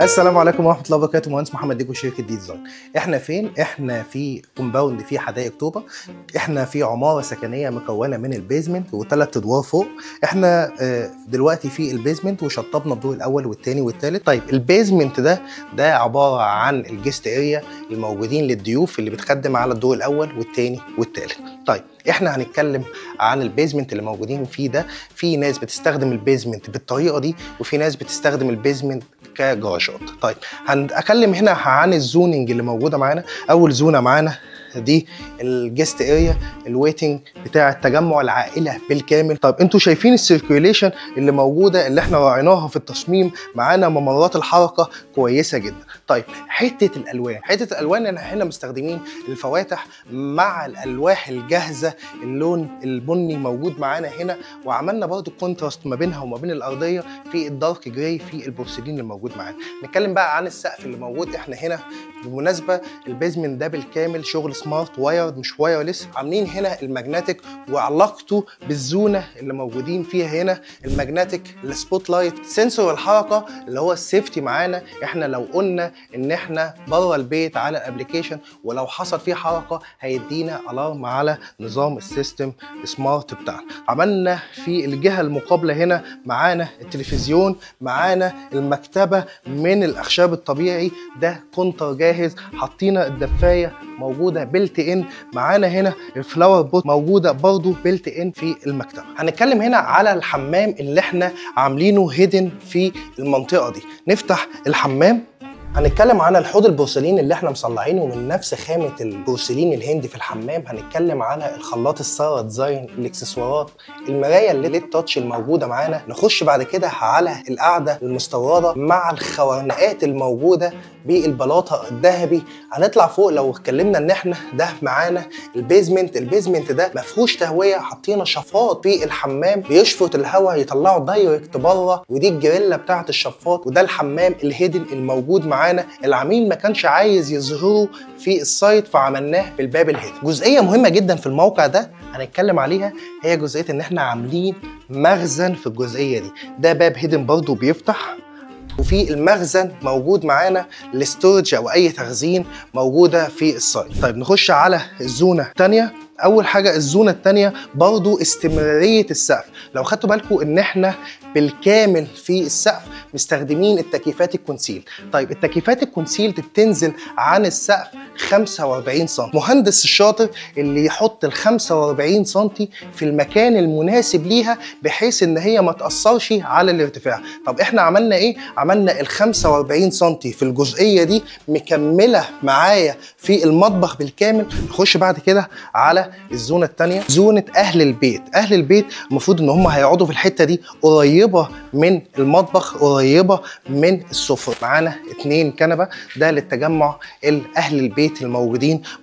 السلام عليكم ورحمه الله وبركاته. مهندس محمد ديكو، شركه ديزاين. احنا فين؟ احنا في كومباوند في حدائق اكتوبر. احنا في عماره سكنيه مكونه من البيزمنت وثلاث ادوار فوق. احنا دلوقتي في البيزمنت وشطبنا الدور الاول والثاني والثالث. طيب البيزمنت ده عباره عن الجيست اريا الموجودين للضيوف اللي بتخدم على الدور الاول والثاني والثالث. طيب احنا هنتكلم عن البيزمنت اللي موجودين فيه ده. في ناس بتستخدم البيزمنت بالطريقه دي وفي ناس بتستخدم البيزمنت كجراشات. طيب هنتكلم هنا عن الزوننج اللي موجوده معانا. اول زونه معانا دي الجيست اريا الويتنج بتاع التجمع العائله بالكامل. طيب انتوا شايفين السيركيوليشن اللي موجوده اللي احنا راعيناها في التصميم. معانا ممرات الحركه كويسه جدا. طيب حته الالوان احنا هنا مستخدمين الفواتح مع الالواح الجاهزه. اللون البني موجود معانا هنا، وعملنا برضو كونتراست ما بينها وما بين الارضيه في الدارك جراي في البورسلين الموجود معانا. نتكلم بقى عن السقف اللي موجود. احنا هنا بالمناسبه البيزمنت ده بالكامل شغل سمارت وايرد مش وايرلس. عاملين هنا الماجنتيك وعلاقته بالزونه اللي موجودين فيها هنا. الماجنتيك السبوت لايت سنسور الحركه اللي هو السيفتي معانا. احنا لو قلنا ان احنا بره البيت على الابلكيشن ولو حصل فيه حركه هيدينا الارم على نظام السيستم سمارت بتاعنا. عملنا في الجهه المقابله هنا معانا التلفزيون، معانا المكتبه من الاخشاب الطبيعي ده كونتر جاهز. حطينا الدفايه موجوده بيلت ان معانا هنا. الفلاور بوت موجوده برضو بيلت ان في المكتبه. هنتكلم هنا على الحمام اللي احنا عاملينه هيدن في المنطقه دي. نفتح الحمام. هنتكلم عن الحوض البورسلين اللي احنا مصنعينه من نفس خامه البورسلين الهندي في الحمام. هنتكلم على الخلاط الساره ديزاين، الاكسسوارات، المرايه اللي للتاتش الموجوده معانا. نخش بعد كده على القعده المستورده مع الخوارنقات الموجوده بالبلاطه الذهبي. هنطلع فوق لو اتكلمنا ان احنا ده معانا البيزمنت ده مفهوش تهويه. حاطين شفاط في الحمام بيشفط الهواء يطلعه دايركت بره، ودي الجريلا بتاعه الشفاط. وده الحمام الهيدن الموجود معانا. العميل ما كانش عايز يظهره في السايت فعملناه بالباب الهيدن. جزئيه مهمه جدا في الموقع ده هنتكلم عليها هي جزئيه ان احنا عاملين مخزن في الجزئيه دي. ده باب هيدن برضو بيفتح، وفي المخزن موجود معانا الاستورج او اي تخزين موجوده في السايت. طيب نخش على الزونه الثانيه. اول حاجه الزونه الثانيه برضو استمراريه السقف. لو خدتوا بالكم ان احنا بالكامل في السقف مستخدمين التكييفات الكونسيل. طيب التكييفات الكونسيل بتنزل عن السقف 45 سم. مهندس الشاطر اللي يحط ال 45 سم في المكان المناسب ليها بحيث ان هي ما تاثرش على الارتفاع. طب احنا عملنا ايه؟ عملنا ال 45 سم في الجزئيه دي مكمله معايا في المطبخ بالكامل. نخش بعد كده على الزونه الثانيه، زونه اهل البيت. اهل البيت المفروض ان هم هيقعدوا في الحته دي قريبه من المطبخ، قريبه من السفره. معانا 2 كنبه ده للتجمع. اهل البيت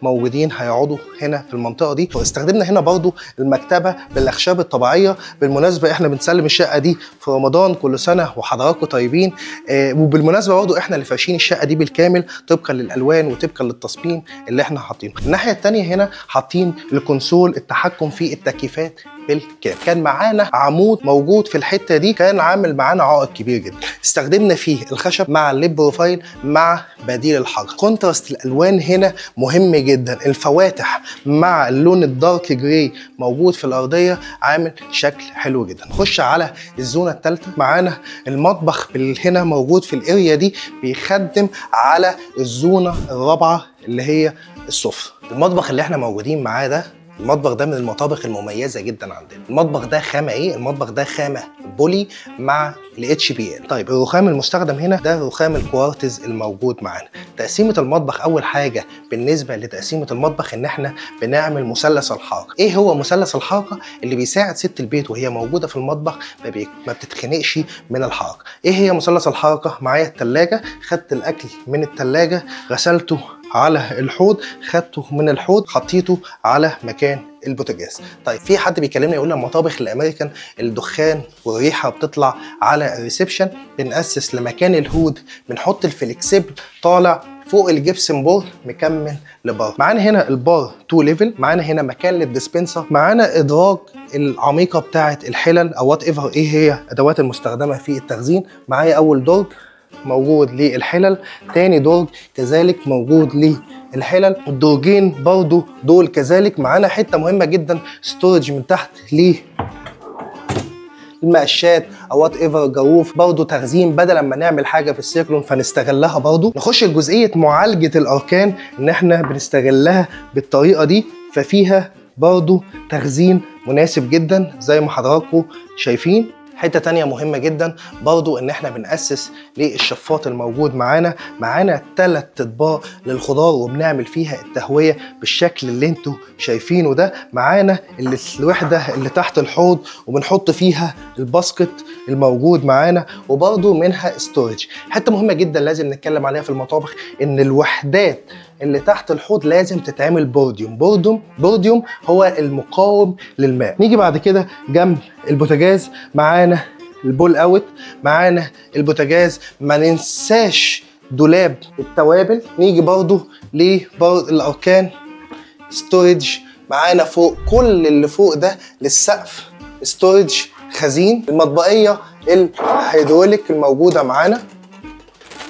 موجودين هيقعدوا هنا في المنطقه دي. واستخدمنا هنا برضو المكتبه بالاخشاب الطبيعيه. بالمناسبه احنا بنسلم الشقه دي في رمضان، كل سنه وحضراتكم طيبين. وبالمناسبه برضو احنا اللي فارشين الشقه دي بالكامل طبقا للالوان وطبقا للتصميم اللي احنا حاطينه. الناحيه الثانيه هنا حاطين الكونسول التحكم في التكييفات بالكامل. كان معانا عمود موجود في الحته دي كان عامل معانا عائق كبير جدا. استخدمنا فيه الخشب مع الليد بروفايل مع بديل الحجر. كونتراست الالوان هنا مهم جدا. الفواتح مع اللون الدارك جراي موجود في الارضيه عامل شكل حلو جدا. نخش على الزونه الثالثه. معانا المطبخ هنا موجود في الاريا دي بيخدم على الزونه الرابعه اللي هي السفره. المطبخ اللي احنا موجودين معاه ده، المطبخ ده من المطابخ المميزه جدا عندنا. المطبخ ده خامه ايه؟ المطبخ ده خامه بولي مع الاتش بي ال. طيب الرخام المستخدم هنا ده رخام الكوارتز الموجود معانا. تقسيمه المطبخ اول حاجه بالنسبه لتقسيمه المطبخ ان احنا بنعمل مثلث الحركه. ايه هو مثلث الحركه؟ اللي بيساعد ست البيت وهي موجوده في المطبخ ما بتتخنقش من الحركه. ايه هي مثلث الحركه؟ معايا الثلاجه، خدت الاكل من الثلاجه غسلته على الحوض، خدته من الحوض حطيته على مكان البوتاجاز. طيب في حد بيكلمني يقول لي المطابخ الامريكان الدخان والريحه بتطلع على الريسبشن، بنأسس لمكان الهود بنحط الفليكسبل طالع فوق الجبسن بورد مكمل لبار. معانا هنا البار 2 ليفل، معانا هنا مكان للديسبنسر، معانا ادراج العميقه بتاعه الحلل او وات ايفر ايه هي ادوات المستخدمه في التخزين. معايا اول درج موجود للحلل، تاني درج كذلك موجود للحلل، الدرجين برضو دول كذلك. معانا حته مهمه جدا ستورج من تحت المقشات او وات ايفر جروف، برضو تخزين بدل ما نعمل حاجه في السيكلون فنستغلها. برضو نخش لجزئيه معالجه الاركان ان احنا بنستغلها بالطريقه دي، ففيها برضو تخزين مناسب جدا زي ما حضراتكم شايفين. حته تانية مهمه جدا برضو ان احنا بنأسس للشفاط الموجود معانا 3 اطباق للخضار وبنعمل فيها التهويه بالشكل اللي انتوا شايفينه ده. معانا الوحده اللي تحت الحوض وبنحط فيها الباسكت الموجود معانا، وبرضو منها ستورج. حته مهمه جدا لازم نتكلم عليها في المطابخ ان الوحدات اللي تحت الحوض لازم تتعمل بوديوم هو المقاوم للماء. نيجي بعد كده جنب البوتاجاز، معانا البول اوت، معانا البوتاجاز، ما ننساش دولاب التوابل. نيجي برضو للاركان ستورج، معانا فوق كل اللي فوق ده للسقف ستورج خزين. المطبقيه الهيدروليك الموجوده معانا،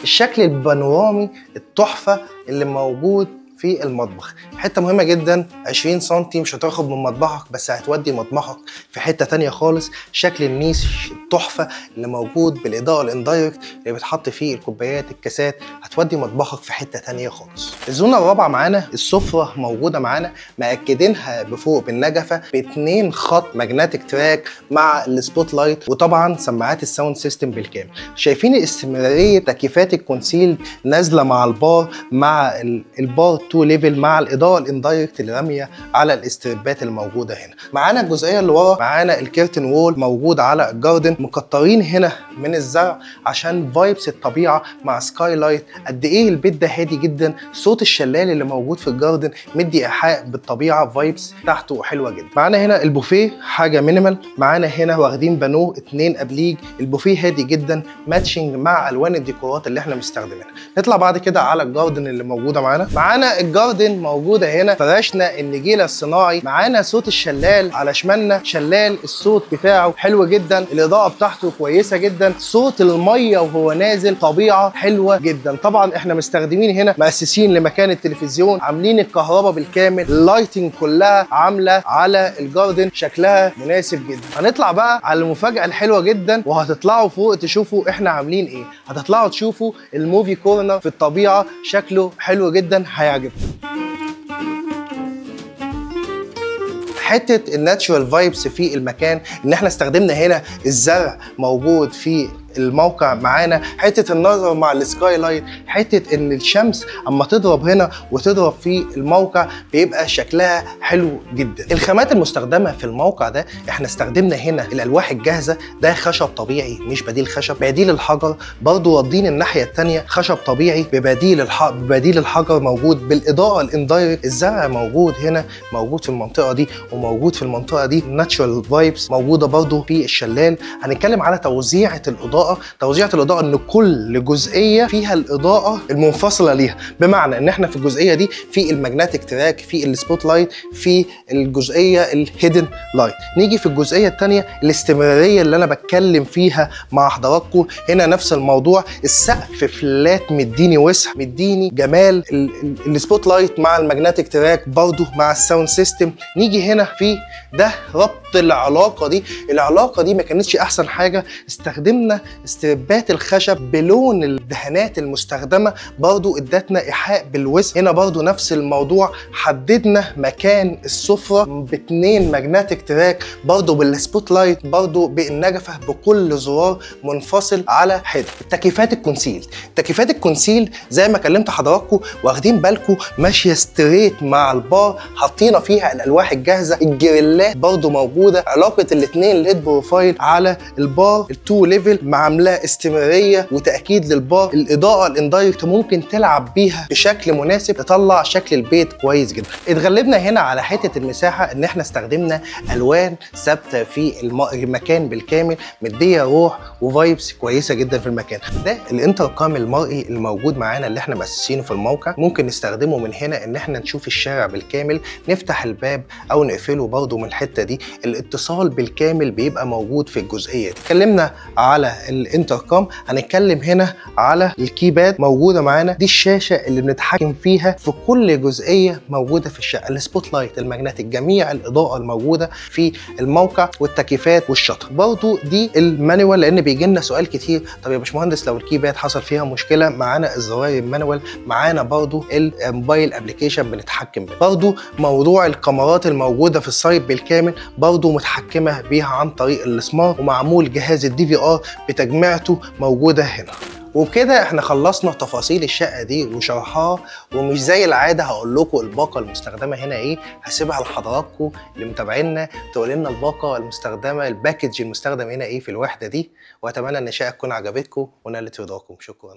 الشكل البانورامي التحفه اللي موجود في المطبخ. حته مهمه جدا 20 سم مش هتاخد من مطبخك بس هتودي مطبخك في حته تانية خالص. شكل النيش التحفه اللي موجود بالاضاءه الاندايركت اللي بتحط فيه الكوبايات الكاسات هتودي مطبخك في حته تانية خالص. الزونه الرابعه معانا السفره موجوده معانا، مأكدينها بفوق بالنجفه ب2 خط ماجنتيك تراك مع السبوت لايت، وطبعا سماعات الساوند سيستم بالكامل. شايفين استمراريه تكييفات الكونسيل نازله مع البار، مع البار 2 ليفل، مع الاضاءه الاندايركت اللي راميه على الاستربات الموجوده هنا. معانا الجزئيه اللي ورا، معانا الكيرتن وول موجود على الجاردن، مكترين هنا من الزرع عشان فايبس الطبيعه مع سكاي لايت. قد ايه البيت ده هادي جدا، صوت الشلال اللي موجود في الجاردن مدي ايحاء بالطبيعه، فايبس تحته حلوه جدا. معانا هنا البوفيه حاجه مينيمال، معانا هنا واخدين بانو 2 ابليج، البوفيه هادي جدا ماتشنج مع الوان الديكورات اللي احنا مستخدمينها. نطلع بعد كده على الجاردن اللي موجوده معانا الجاردن موجوده هنا، فرشنا النجيله الصناعي، معانا صوت الشلال على شمالنا، شلال الصوت بتاعه حلو جدا، الاضاءه بتاعته كويسه جدا، صوت الميه وهو نازل طبيعه حلوه جدا. طبعا احنا مستخدمين هنا مؤسسين لمكان التلفزيون، عاملين الكهرباء بالكامل، اللايتنج كلها عامله على الجاردن شكلها مناسب جدا. هنطلع بقى على المفاجاه الحلوه جدا، وهتطلعوا فوق تشوفوا احنا عاملين ايه، هتطلعوا تشوفوا الموفي كورنر في الطبيعه شكله حلو جدا هيعجبكم. حته الناتشورال فايبس في المكان ان احنا استخدمنا هنا الزرع موجود في الموقع معانا، حته النظر مع السكاي لايت، حته ان الشمس اما تضرب هنا وتضرب في الموقع بيبقى شكلها حلو جدا. الخامات المستخدمه في الموقع ده احنا استخدمنا هنا الالواح الجاهزه، ده خشب طبيعي مش بديل خشب، بديل الحجر. برضو واخدين الناحيه الثانيه خشب طبيعي ببديل الحجر موجود بالاضاءه الاندايركت. الزرع موجود هنا، موجود في المنطقه دي وموجود في المنطقه دي، الناتشورال فايبس موجوده برضو في الشلال. هنتكلم على توزيعه الاضاءه ان كل جزئيه فيها الاضاءه المنفصله ليها، بمعنى ان احنا في الجزئيه دي في الماجنتيك تراك، في السبوت لايت، في الجزئيه الهيدن لايت. نيجي في الجزئيه الثانيه الاستمراريه اللي انا بتكلم فيها مع حضراتكم، هنا نفس الموضوع، السقف فلات مديني وسع، مديني جمال، السبوت لايت مع الماجنتيك تراك برضو مع الساوند سيستم. نيجي هنا في ده ربط العلاقه دي ما كانتش احسن حاجه، استخدمنا استربات الخشب بلون الدهانات المستخدمه، برضو ادتنا ايحاء بالوسع. هنا برضو نفس الموضوع، حددنا مكان السفره ب2 ماجنتيك تراك، برضو بالسبوت لايت، برضو بالنجفه، بكل زرار منفصل على حده. تكييفات الكونسيل زي ما كلمت حضراتكم، واخدين بالكم ماشيه ستريت مع البار، حاطين فيها الالواح الجاهزه، الجريلات برضو موجوده، علاقه الاثنين ليد بروفايل على البار ال2 ليفل مع عاملاه استمراريه وتاكيد للبار. الاضاءه الاندايركت ممكن تلعب بيها بشكل مناسب تطلع شكل البيت كويس جدا. اتغلبنا هنا على حته المساحه ان احنا استخدمنا الوان ثابته في المكان بالكامل، مديه روح وفايبس كويسه جدا في المكان ده. الانتركام المرئي الموجود معانا اللي احنا مؤسسينه في الموقع ممكن نستخدمه من هنا ان احنا نشوف الشارع بالكامل، نفتح الباب او نقفله برضه من الحته دي. الاتصال بالكامل بيبقى موجود في الجزئيه دي. اتكلمنا على الانتركام، هنتكلم هنا على الكيباد موجوده معانا. دي الشاشه اللي بنتحكم فيها في كل جزئيه موجوده في الشقه. السبوت لايت الماجنتيك، جميع الاضاءه الموجوده في الموقع، والتكييفات والشطر. برضو دي المانيوال، لان بيجي لنا سؤال كتير، طب يا باشمهندس لو الكيباد حصل فيها مشكله، معانا الزراير المانيوال، معانا برضو الموبايل ابلكيشن بنتحكم بيه. برضو موضوع الكاميرات الموجوده في السايت بالكامل برضو متحكمه بيها عن طريق السمارت، ومعمول جهاز الدي في ار بتجميعته موجوده هنا. وبكده احنا خلصنا تفاصيل الشقه دي وشرحها، ومش زي العاده هقول لكم الباقه المستخدمه هنا ايه، هسيبها لحضراتكم اللي متابعينا تقول لنا الباقه المستخدمه، الباكج المستخدم هنا ايه في الوحده دي. واتمنى ان الشقه تكون عجبتكم ونالت رضاكم. شكرا.